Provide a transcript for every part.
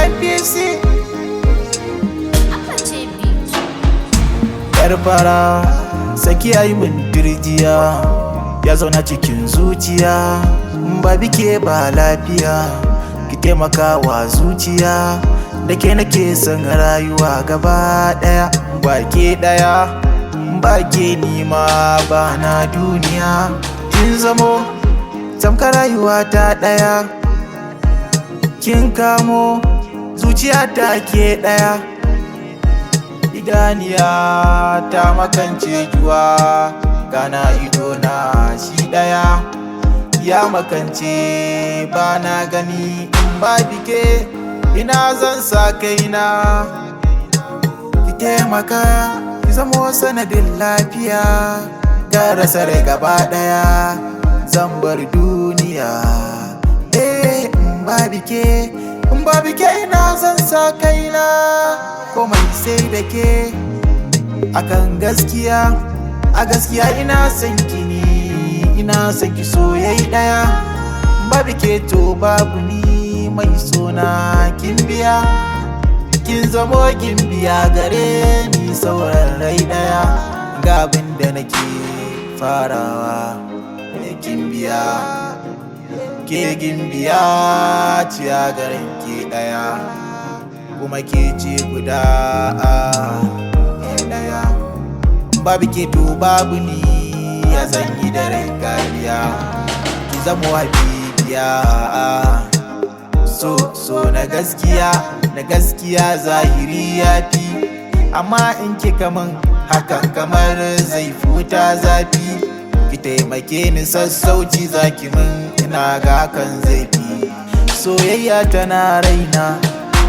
APC. Yar fara saki ayi min dirjiya, ya zauna cikin zuciya. Ba bike ba lafiya, ki taimaka wa zuciya. Da ke nake son rayuwa gaba daya, ba ke daya ba ke nima ba na duniya. Kin zamo tamkar rayuwa ta daya, kin kamo zuciya ta ke daya. Idaniya ta makance juwa, gana ido na shi daya ya makance ba na gani. In ba bike ina zan sa kaina, ki taimaka ki zamo sanadin lafiya. Ga rasa rai gaba daya zan bar duniya. In ba bike ina zan sa kaina, komai sai da ke akan gaskiya. A gaskiya ina son ki ne, ina son ki soyayya daya. Babu ke to babu ni, mai sona kin biya. Kin zamo kin biya gare ni sauran rai daya. Ga abin da nake farawa kin biya, ke kin biya ciya garin ke daya. Kuma ke ce guda daya. Babu ke to babu ni, ya zanyi da rai kariya. Ki zamo habibiya, so na gaskiya zahiri ya fi. Amma in kika min hakan kamar zai futa zafi, ki taimake ni sassauci zaki min, ina ga kan zai fi. Soyayya tana raina,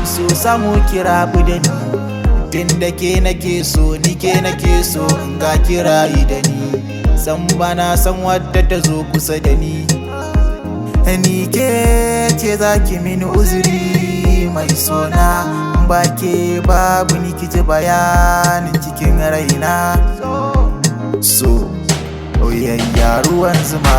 so samu kira da ni. Tun da ke nake so, ni ke nake so, in ga kira da ni. San bana san wadda ta zo kusa da ni. Ni ke ce zaki mini uzuri, mai sona. Ba ke babu ni kiji bayanin cikin raina. So oyayya ruwan zuma.